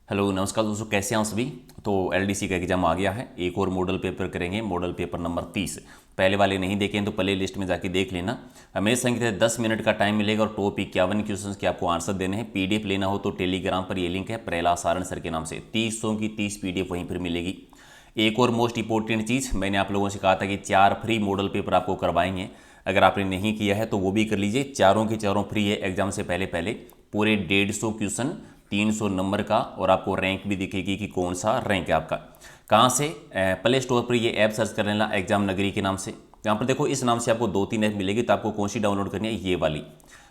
Hello नमस्कार दोस्तों, कैसे हैं आप सभी। तो एलडीसी का एग्जाम आ गया है। एक और मॉडल पेपर करेंगे, मॉडल पेपर नंबर 30। पहले वाले नहीं देखे हैं तो प्ले लिस्ट में जाके देख लेना। हमें संख्या 10 मिनट का टाइम मिलेगा और टॉप 51 क्वेश्चन के आपको आंसर देने हैं। पीडीएफ लेना हो तो टेलीग्राम पर ये लिंक है, प्रहलाद सारण सर के नाम से 30 की 30 पीडीएफ वहीं पर मिलेगी। एक और मोस्ट इंपॉर्टेंट चीज़, मैंने आप लोगों से कहा था कि 4 फ्री मॉडल पेपर आपको करवाएंगे। अगर आपने नहीं किया है तो वो भी कर लीजिए। चारों के चारों फ्री है एग्जाम से पहले पहले। पूरे 150 क्वेश्चन, 300 नंबर का, और आपको रैंक भी दिखेगी कि कौन सा रैंक है आपका। कहाँ से? प्ले स्टोर पर ये ऐप सर्च कर लेना, एग्जाम नगरी के नाम से। यहाँ पर देखो, इस नाम से आपको 2-3 ऐप मिलेगी, तो आपको कौन सी डाउनलोड करनी है? ये वाली,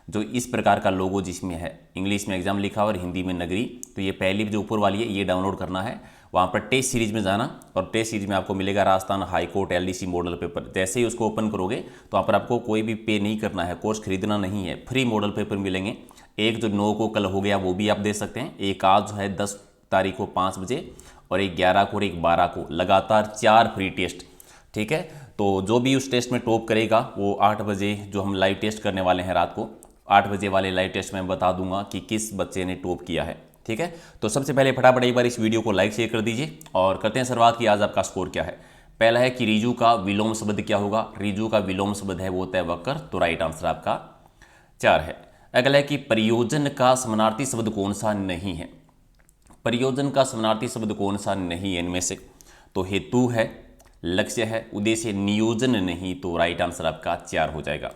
जो इस प्रकार का लोगो जिसमें है, इंग्लिश में एग्जाम लिखा और हिंदी में नगरी। तो ये पहली जो ऊपर वाली है ये डाउनलोड करना है। वहाँ पर टेस्ट सीरीज में जाना और टेस्ट सीरीज में आपको मिलेगा Rajasthan high court LDC model paper. जैसे ही उसको ओपन करोगे तो वहाँ पर आपको कोई भी पे नहीं करना है, कोर्स खरीदना नहीं है, फ्री मॉडल पेपर मिलेंगे। एक जो 9 को कल हो गया वो भी आप दे सकते हैं। एक आज जो है 10 तारीख को 5 बजे, और एक 11 को और एक 12 को, लगातार 4 फ्री टेस्ट। ठीक है, तो जो भी उस टेस्ट में टॉप करेगा वो 8 बजे जो हम लाइव टेस्ट करने वाले हैं, रात को 8 बजे वाले लाइव टेस्ट में बता दूंगा कि किस बच्चे ने टॉप किया है। ठीक है, तो सबसे पहले फटाफट एक बार इस वीडियो को लाइक शेयर कर दीजिए और करते हैं शुरुआत की। आज आपका स्कोर क्या है? पहला है कि रिजु का विलोम शब्द क्या होगा? रिजु का विलोम शब्द है वो होता है वक्र, तो राइट आंसर आपका 4 है। अगला है कि प्रयोजन का समानार्थी शब्द कौन सा नहीं है? प्रयोजन का समानार्थी शब्द कौन सा नहीं है इनमें से? तो हेतु है, लक्ष्य है, उद्देश्य, नियोजन नहीं, तो राइट आंसर आपका 4 हो जाएगा।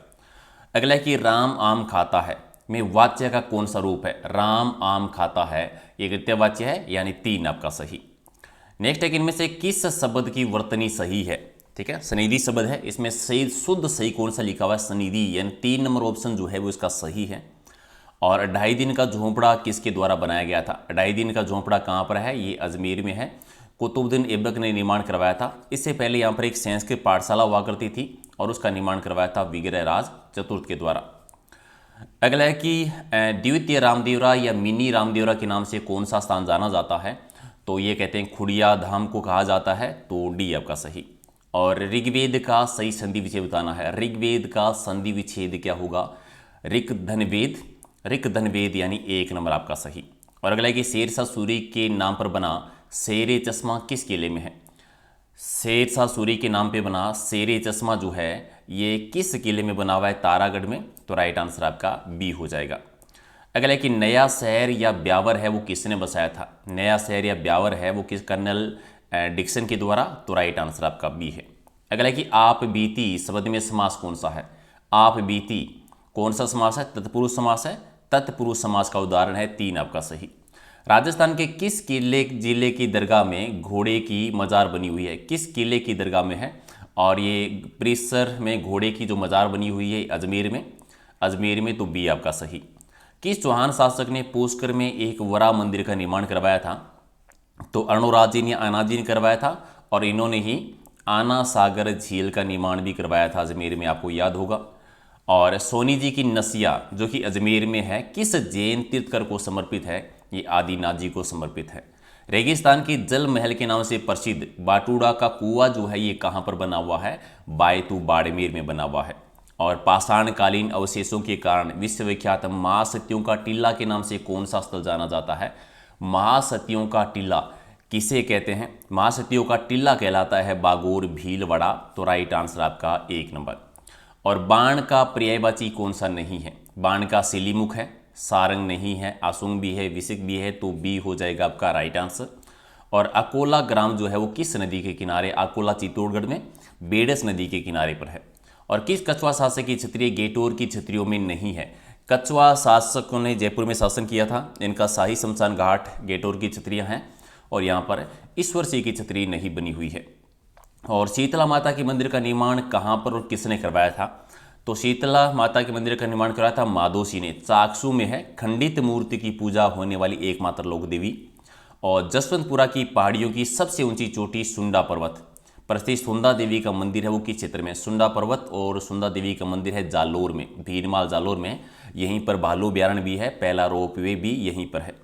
अगला है कि राम आम खाता है में वाच्य का कौन सा रूप है? राम आम खाता है ये कृत्य वाच्य है, यानी 3 आपका सही। नेक्स्ट है कि इनमें से किस शब्द की वर्तनी सही है? ठीक है, सनिधि शब्द है, इसमें सही शुद्ध सही कौन सा लिखा हुआ है? सनिधि, यानी 3 नंबर ऑप्शन जो है वो इसका सही है। और 2.5 दिन का झोंपड़ा किसके द्वारा बनाया गया था? 2.5 दिन का झोंपड़ा कहाँ पर है? ये अजमेर में है। कुतुबुद्दीन ऐबक ने निर्माण करवाया था। इससे पहले यहाँ पर एक संस्कृत पाठशाला हुआ करती थी और उसका निर्माण करवाया था विग्रहराज चतुर्थ के द्वारा। अगला है कि द्वितीय रामदेवरा या मिनी रामदेवरा के नाम से कौन सा स्थान जाना जाता है? तो ये कहते हैं खुड़िया धाम को कहा जाता है, तो डी आपका सही। और ऋग्वेद का सही संधि विच्छेद बताना है। ऋग्वेद का संधि विच्छेद क्या होगा? ऋक धनवेद, ऋक धनवेद, यानी 1 नंबर आपका सही। और अगला है कि शेरशाह सूरी के नाम पर बना शेर चश्मा किस किले में है? शेरशाह सूरी के नाम पे बना शेर चश्मा जो है ये किस किले में बना हुआ है? तारागढ़ में, तो राइट आंसर आपका बी हो जाएगा। अगला है कि नया शहर या ब्यावर है वो किसने बसाया था? नया शहर या ब्यावर है वो किस कर्नल डिक्सन के द्वारा, तो राइट आंसर आपका बी है। अगला है कि आप बीती शब्द में समास कौन सा है? आप बीती कौन सा समास है? तत्पुरुष समास है। तत्पुरुष समास का उदाहरण है 3 आपका सही। राजस्थान के किस किले जिले की दरगाह में घोड़े की मजार बनी हुई है? किस किले की दरगाह में है? और ये परिसर में घोड़े की जो मजार बनी हुई है अजमेर में, अजमेर में, तो बी आपका सही। किस चौहान शासक ने पुष्कर में एक वरा मंदिर का निर्माण करवाया था? तो अर्णोराज जी ने, आना जी ने करवाया था, और इन्होंने ही आना सागर झील का निर्माण भी करवाया था अजमेर में, आपको याद होगा। और सोनी जी की नसिया जो कि अजमेर में है किस जैन तीर्थकर को समर्पित है? ये आदिनाथ जी को समर्पित है। रेगिस्तान की जल महल के नाम से प्रसिद्ध बाटूड़ा का कुआं जो है ये कहाँ पर बना हुआ है? बायतू बाड़मेर में बना हुआ है। और पाषाणकालीन अवशेषों के कारण विश्वविख्यात महासतियों का टीला के नाम से कौन सा स्थल जाना जाता है? महासतियों का टीला किसे कहते हैं? महासतियों का टीला कहलाता है बागोर भीलवाड़ा, तो राइट आंसर आपका 1 नंबर। और बाण का पर्यायवाची कौन सा नहीं है? बाण का सिलीमुख है, सारंग नहीं है, आसुंग भी है, विसिक भी है, तो बी हो जाएगा आपका राइट आंसर। और अकोला ग्राम जो है वो किस नदी के किनारे? अकोला चित्तौड़गढ़ में बेडस नदी के किनारे पर है। और किस कछुआ शासक की क्षत्रिय गेटोर की क्षत्रियों में नहीं है? कछुआ शासकों ने जयपुर में शासन किया था, इनका शाही शमशान घाट गेटोर की क्षत्रियाँ हैं, और यहाँ पर ईश्वर सिंह की क्षत्रिय नहीं बनी हुई है। और शीतला माता के मंदिर का निर्माण कहाँ पर और किसने करवाया था? तो शीतला माता के मंदिर का निर्माण कराया था माधोसी ने। चाकसू में है, खंडित मूर्ति की पूजा होने वाली एकमात्र लोक देवी। और जसवंतपुरा की पहाड़ियों की सबसे ऊंची चोटी सुंडा पर्वत, प्रसिद्ध सुंदा देवी का मंदिर है वो किस क्षेत्र में? सुंडा पर्वत और सुंदा देवी का मंदिर है जालोर में, भीरमाल जालोर में। यहीं पर भालू अभ्यारण्य भी है, पहला रोपवे भी यहीं पर है।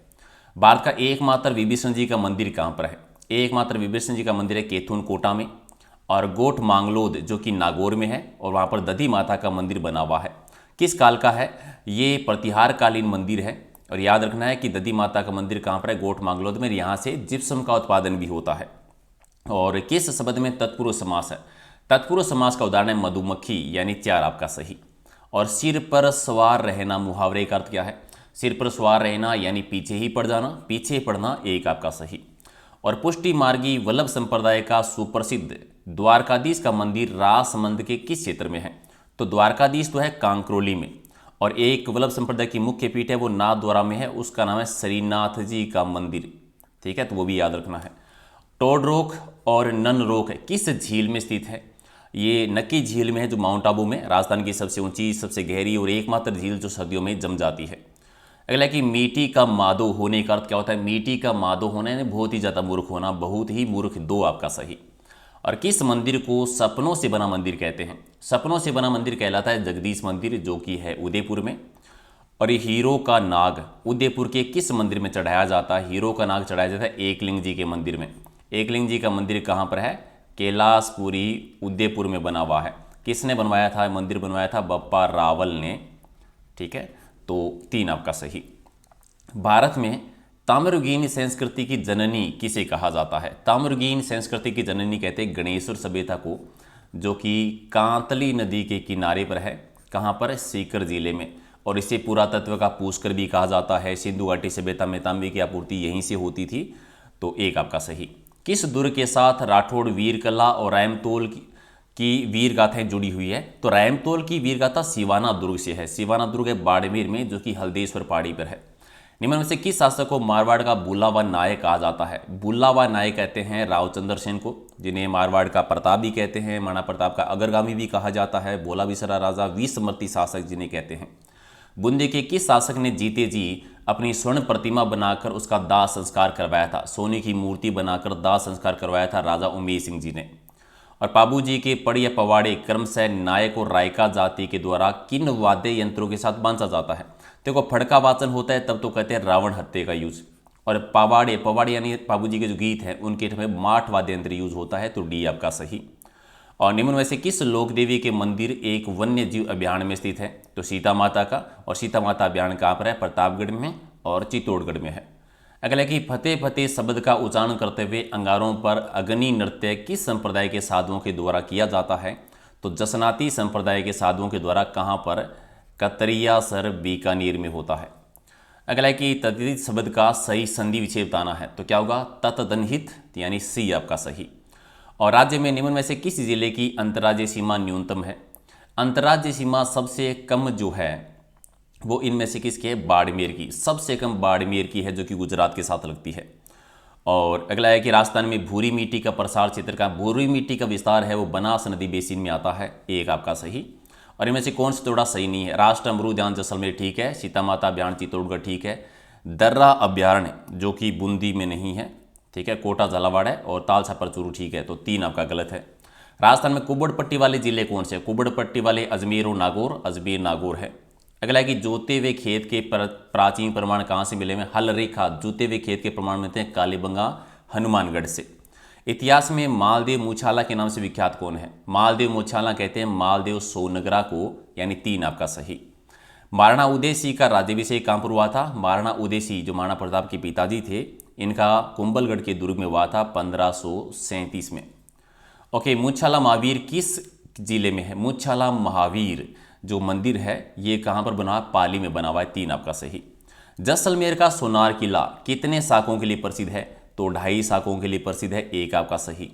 भारत का एकमात्र विभीषण जी का मंदिर कहाँ पर है? एकमात्र विभीषण जी का मंदिर है केथुन कोटा में। और गोठ मांगलोद जो कि नागौर में है, और वहाँ पर दधी माता का मंदिर बना हुआ है। किस काल का है? ये प्रतिहार कालीन मंदिर है, और याद रखना है कि दधी माता का मंदिर कहाँ पर है, गोठ मांगलोद में। यहाँ से जिप्सम का उत्पादन भी होता है। और किस शब्द में तत्पुरुष समास है? तत्पुरुष समास का उदाहरण है मधुमक्खी, यानी 4 आपका सही। और सिर पर सवार रहना मुहावरे का अर्थ क्या है? सिर पर सवार रहना यानी पीछे ही पड़ जाना, पीछे पड़ना 1 आपका सही। और पुष्टि मार्गी वल्लभ संप्रदाय का सुप्रसिद्ध द्वारकाधीश का मंदिर राजसमंद के किस क्षेत्र में है? तो द्वारकाधीश तो है कांकरोली में, और एक वल्लभ संप्रदाय की मुख्य पीठ है वो नाथद्वारा में है, उसका नाम है श्रीनाथ जी का मंदिर। ठीक है, तो वो भी याद रखना है। टोडरोक और ननरोक किस झील में स्थित है? ये नक्की झील में है, जो माउंट आबू में, राजस्थान की सबसे ऊंची, सबसे गहरी और एकमात्र झील जो सर्दियों में जम जाती है। अगला कि मीठी का मादो होने का अर्थ क्या होता है? मीठी का मादो होना यानी बहुत ही ज़्यादा मूर्ख होना, बहुत ही मूर्ख, 2 आपका सही। और किस मंदिर को सपनों से बना मंदिर कहते हैं? सपनों से बना मंदिर कहलाता है जगदीश मंदिर, जो कि है उदयपुर में। और ये हीरो का नाग उदयपुर के किस मंदिर में चढ़ाया जाता है? हीरो का नाग चढ़ाया जाता है एकलिंग जी के मंदिर में। एकलिंग जी का मंदिर कहाँ पर है? कैलाशपुरी उदयपुर में बना हुआ है। किसने बनवाया था? मंदिर बनवाया था बप्पा रावल ने। ठीक है, तो 3 आपका सही। भारत में ताम्रगीन संस्कृति की जननी किसे कहा जाता है? ताम्रगीन संस्कृति की जननी कहते हैं गणेश्वर सभ्यता को, जो कि कांतली नदी के किनारे पर है। कहाँ पर? सीकर जिले में। और इसे पुरातत्व का पुष्कर भी कहा जाता है। सिंधु घाटी सभ्यता में तांबे की आपूर्ति यहीं से होती थी, तो 1 आपका सही। किस दुर्ग के साथ राठौड़ वीर कला और रायमतोल की वीर गाथाएं जुड़ी हुई है? तो रायमतोल की वीर गाथा सिवाना दुर्ग से है। सिवाना दुर्ग है बाड़मेर में, जो कि हल्देश्वर पहाड़ी पर है। निम्न में से किस शासक को मारवाड़ का बुलावा नायक कहा जाता है? बुलावा नायक कहते हैं रावचंद्र सेन को, जिन्हें मारवाड़ का प्रताप भी कहते हैं, महाराणा प्रताप का अग्रगामी भी कहा जाता है। भोला बिसरा राजा, विस्मृति शासक जिन्हें कहते हैं। बूंदी के किस शासक ने जीते जी अपनी स्वर्ण प्रतिमा बनाकर उसका दाह संस्कार करवाया था? सोने की मूर्ति बनाकर दाह संस्कार करवाया था राजा उमेश सिंह जी ने। और पाबू जी के पड़ या पवाड़े क्रमशः नायक और रायका जाति के द्वारा किन वाद्य यंत्रों के साथ बांधा जाता है? देखो, फड़का वाचन होता है तब तो कहते हैं रावण हत्या का यूज। और पवाड़े यानी पाबू जी के जो गीत हैं उनके में माठ वाद्य यंत्र यूज होता है, तो डी आपका सही। और निम्न में से किस लोक देवी के मंदिर एक वन्य जीव अभ्यारण्य में स्थित है? तो सीता माता का। और सीता माता अभ्यारण्य कहाँ पर है? प्रतापगढ़ में और चित्तौड़गढ़ में है। अगला कि फतेह फतेह शब्द का उच्चारण करते हुए अंगारों पर अग्नि नृत्य किस संप्रदाय के साधुओं के द्वारा किया जाता है? तो जसनाती संप्रदाय के साधुओं के द्वारा। कहाँ पर? कतरिया सर बीकानेर में होता है। अगला कि तद्धित शब्द का सही संधि विच्छेद बताना है, तो क्या होगा? तत्दनहित, यानी सी आपका सही। और राज्य में निम्न में से किस जिले की अंतर्राज्यीय सीमा न्यूनतम है? अंतर्राज्यीय सीमा सबसे कम जो है वो इनमें से किसकी है? बाड़मेर की। सबसे कम बाड़मेर की है, जो कि गुजरात के साथ लगती है। और अगला है कि राजस्थान में भूरी मिट्टी का प्रसार क्षेत्र का, भूरी मिट्टी का विस्तार है वो बनास नदी बेसिन में आता है, 1 आपका सही। और इनमें से कौन सा थोड़ा सही नहीं है? राष्ट्र अमरूद्यान जैसलमेर ठीक है, सीता माता अभ्यारण्य चित्तौड़गढ़ ठीक है, दर्रा अभ्यारण्य जो कि बूंदी में नहीं है, ठीक है, कोटा झालावाड़ है, और ताल छापर चूरू ठीक है, तो 3 आपका गलत है। राजस्थान में कुबड़ पट्टी वाले जिले कौन से? कुबड़ पट्टी वाले अजमेर और नागौर, अजमेर नागौर है। अगला है कि जोते हुए खेत के प्राचीन प्रमाण कहाँ से मिले हुए? हल रेखा जोते हुए खेत के प्रमाण मिलते हैं कालीबंगा हनुमानगढ़ से। इतिहास में मालदेव मूछाला के नाम से विख्यात कौन है? मालदेव मूछाला कहते हैं मालदेव सोनगरा को, यानी 3 आपका सही। महाराणा उदय सिंह का राज्याभिषेक कहाँ पर हुआ था? महाराणा उदय सिंह जो महाराणा प्रताप के पिताजी थे, इनका कुंभलगढ़ के दुर्ग में हुआ था 1537 में। ओके, मूछाला महावीर किस जिले में है? मूछाला महावीर जो मंदिर है ये कहाँ पर बना? पाली में बना हुआ है, 3 आपका सही। जैसलमेर का सोनार किला कितने शाकों के लिए प्रसिद्ध है? तो 2.5 शाकों के लिए प्रसिद्ध है, 1 आपका सही।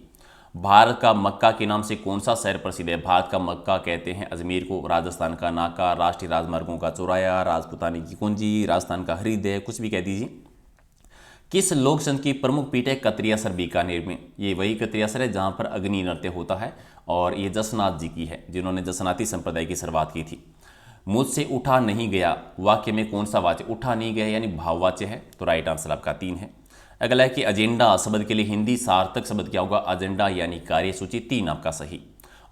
भारत का मक्का के नाम से कौन सा शहर प्रसिद्ध है? भारत का मक्का कहते हैं अजमेर को, राजस्थान का नाका, राष्ट्रीय राजमार्गों का चौराया, राजपुतानी की कुंजी, राजस्थान का हृदय, कुछ भी कह दीजिए। किस लोक संघ की प्रमुख पीठ है? कतरियासर बीकानेर में। ये वही कतरियासर है जहाँ पर अग्नि नृत्य होता है, और ये जसनाथ जी की है जिन्होंने जसनाती संप्रदाय की शुरुआत की थी। मुझसे उठा नहीं गया वाक्य में कौन सा वाच्य? उठा नहीं गया यानी भाववाच्य है, तो राइट आंसर आपका 3 है। अगला है कि एजेंडा शब्द के लिए हिंदी सार्थक शब्द क्या होगा? एजेंडा यानी कार्यसूची, 3 आपका सही।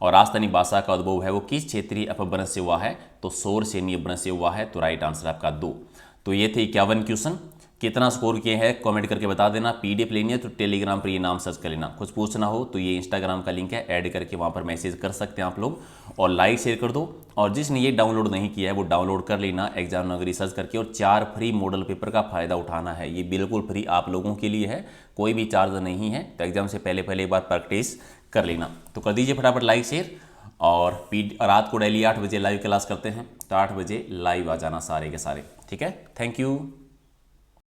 और राजस्थानी भाषा का उद्भव है वो किस क्षेत्रीय अपभ्रंश से हुआ है? तो शोर सैन्य अपभ्रंश से हुआ है, तो राइट आंसर आपका 2। तो ये थे 51 क्वेश्चन कितना स्कोर किए हैं कमेंट करके बता देना। पीडीएफ लेनी है तो टेलीग्राम पर ये नाम सर्च कर लेना। कुछ पूछना हो तो ये इंस्टाग्राम का लिंक है, ऐड करके वहाँ पर मैसेज कर सकते हैं आप लोग, और लाइक शेयर कर दो। और जिसने ये डाउनलोड नहीं किया है वो डाउनलोड कर लेना एग्जाम नगरी सर्च करके, और 4 फ्री मॉडल पेपर का फ़ायदा उठाना है। ये बिल्कुल फ्री आप लोगों के लिए है, कोई भी चार्ज नहीं है। तो एग्जाम से पहले एक बार प्रैक्टिस कर लेना। तो कर दीजिए फटाफट लाइक शेयर। और रात को डेली 8 बजे लाइव क्लास करते हैं, तो 8 बजे लाइव आ जाना सारे के सारे, ठीक है। Thank you.